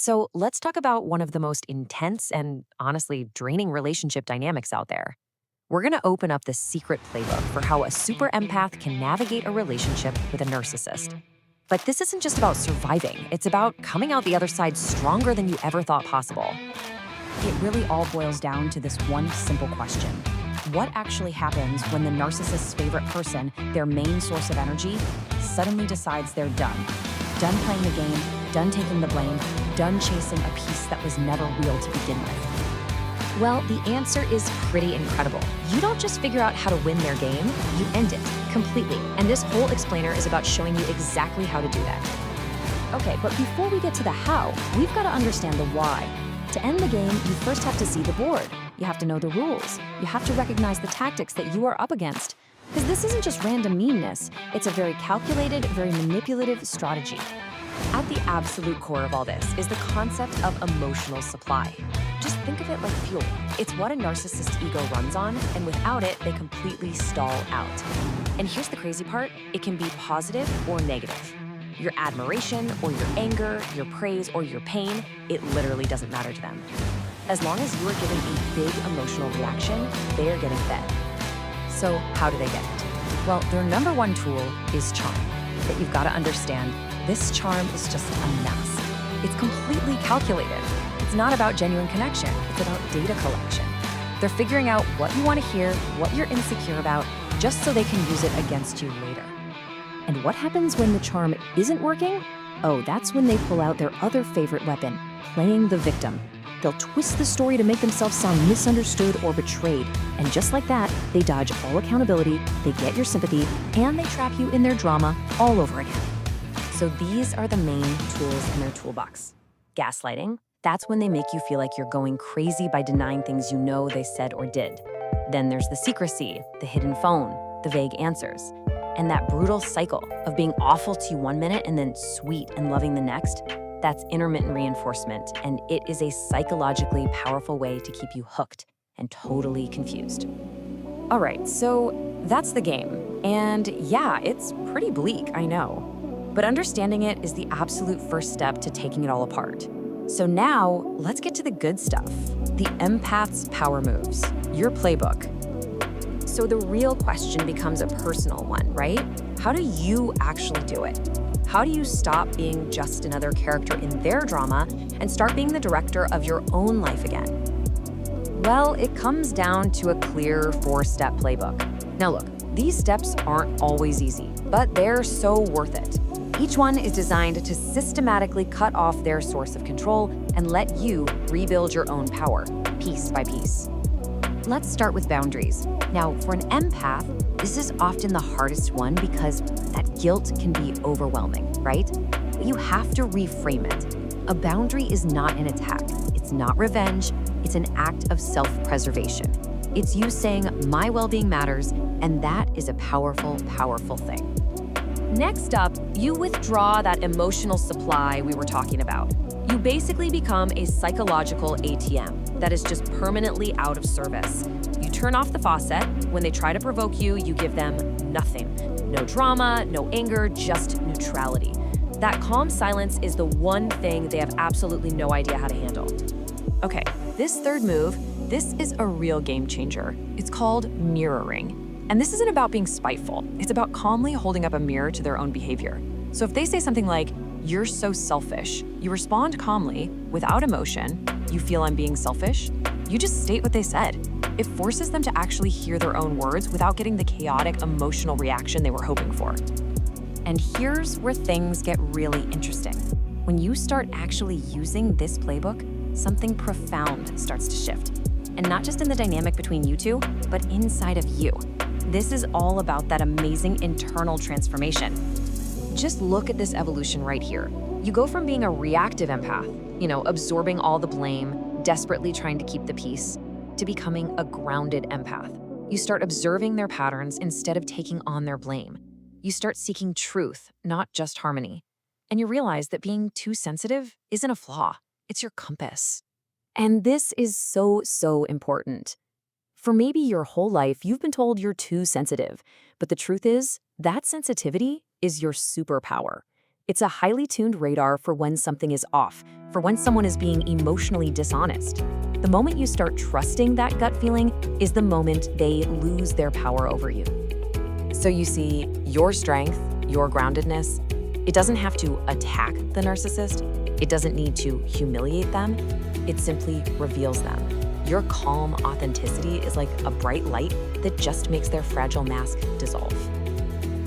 So let's talk about one of the most intense and honestly draining relationship dynamics out there. We're going to open up the secret playbook for how a super empath can navigate a relationship with a narcissist. But this isn't just about surviving, it's about coming out the other side stronger than you ever thought possible. It really all boils down to this one simple question. What actually happens when the narcissist's favorite person, their main source of energy, suddenly decides they're done? Done playing the game, done taking the blame, done chasing a piece that was never real to begin with. Well, the answer is pretty incredible. You don't just figure out how to win their game, you end it completely. And this whole explainer is about showing you exactly how to do that. Okay, but before we get to the how, we've got to understand the why. To end the game, you first have to see the board. You have to know the rules. You have to recognize the tactics that you are up against. Because this isn't just random meanness, it's a very calculated, very manipulative strategy. At the absolute core of all this is the concept of emotional supply. Just think of it like fuel. It's what a narcissist's ego runs on, and without it, they completely stall out. And here's the crazy part, it can be positive or negative. Your admiration or your anger, your praise or your pain, it literally doesn't matter to them. As long as you are giving a big emotional reaction, they are getting fed. So how do they get it? Well, their number one tool is charm. But you've got to understand, this charm is just a mask. It's completely calculated. It's not about genuine connection, it's about data collection. They're figuring out what you want to hear, what you're insecure about, just so they can use it against you later. And what happens when the charm isn't working? Oh, that's when they pull out their other favorite weapon, playing the victim. They'll twist the story to make themselves sound misunderstood or betrayed. And just like that, they dodge all accountability, they get your sympathy, and they trap you in their drama all over again. So these are the main tools in their toolbox. Gaslighting, that's when they make you feel like you're going crazy by denying things you know they said or did. Then there's the secrecy, the hidden phone, the vague answers. And that brutal cycle of being awful to you one minute and then sweet and loving the next, that's intermittent reinforcement, and it is a psychologically powerful way to keep you hooked and totally confused. All right, so that's the game. And yeah, it's pretty bleak, I know. But understanding it is the absolute first step to taking it all apart. So now, let's get to the good stuff. The empath's power moves, your playbook. So the real question becomes a personal one, right? How do you actually do it? How do you stop being just another character in their drama and start being the director of your own life again? Well, it comes down to a clear 4-step playbook. Now look, these steps aren't always easy, but they're so worth it. Each one is designed to systematically cut off their source of control and let you rebuild your own power, piece by piece. Let's start with boundaries. Now, for an empath, this is often the hardest one because that guilt can be overwhelming, right? But you have to reframe it. A boundary is not an attack. It's not revenge. It's an act of self-preservation. It's you saying, my well-being matters, and that is a powerful, powerful thing. Next up, you withdraw that emotional supply we were talking about. You basically become a psychological ATM that is just permanently out of service. You turn off the faucet. When they try to provoke you, you give them nothing. No drama, no anger, just neutrality. That calm silence is the one thing they have absolutely no idea how to handle. Okay, this third move, this is a real game changer. It's called mirroring. And this isn't about being spiteful. It's about calmly holding up a mirror to their own behavior. So if they say something like, "You're so selfish," you respond calmly, without emotion. "You feel I'm being selfish?" You just state what they said. It forces them to actually hear their own words without getting the chaotic emotional reaction they were hoping for. And here's where things get really interesting. When you start actually using this playbook, something profound starts to shift. And not just in the dynamic between you two, but inside of you. This is all about that amazing internal transformation. Just look at this evolution right here. You go from being a reactive empath, absorbing all the blame, desperately trying to keep the peace, to becoming a grounded empath. You start observing their patterns instead of taking on their blame. You start seeking truth, not just harmony. And you realize that being too sensitive isn't a flaw, it's your compass. And this is so, so important. For maybe your whole life, you've been told you're too sensitive, but the truth is, that sensitivity is your superpower. It's a highly tuned radar for when something is off, for when someone is being emotionally dishonest. The moment you start trusting that gut feeling is the moment they lose their power over you. So you see, your strength, your groundedness, it doesn't have to attack the narcissist. It doesn't need to humiliate them. It simply reveals them. Your calm authenticity is like a bright light that just makes their fragile mask dissolve.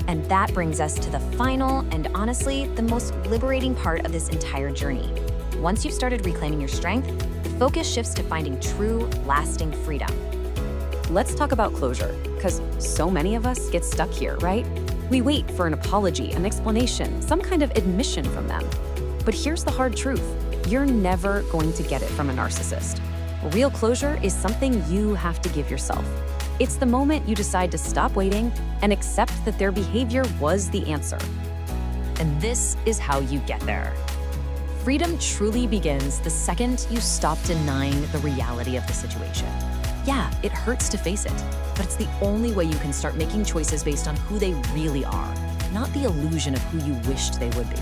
And that brings us to the final and honestly, the most liberating part of this entire journey. Once you've started reclaiming your strength, the focus shifts to finding true, lasting freedom. Let's talk about closure, because so many of us get stuck here, right? We wait for an apology, an explanation, some kind of admission from them. But here's the hard truth. You're never going to get it from a narcissist. Real closure is something you have to give yourself. It's the moment you decide to stop waiting and accept that their behavior was the answer. And this is how you get there. Freedom truly begins the second you stop denying the reality of the situation. Yeah, it hurts to face it, but it's the only way you can start making choices based on who they really are, not the illusion of who you wished they would be.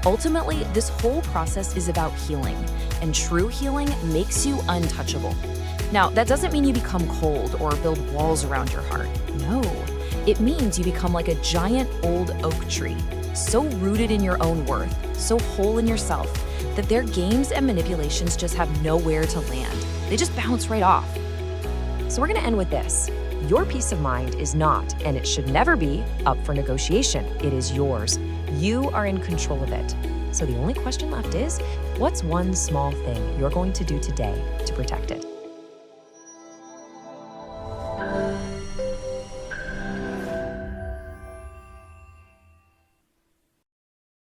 Ultimately, this whole process is about healing, and true healing makes you untouchable. Now, that doesn't mean you become cold or build walls around your heart. No, it means you become like a giant old oak tree, so rooted in your own worth, so whole in yourself, that their games and manipulations just have nowhere to land. They just bounce right off. So we're gonna end with this. Your peace of mind is not, and it should never be, up for negotiation. It is yours. You are in control of it. So the only question left is, what's one small thing you're going to do today to protect it?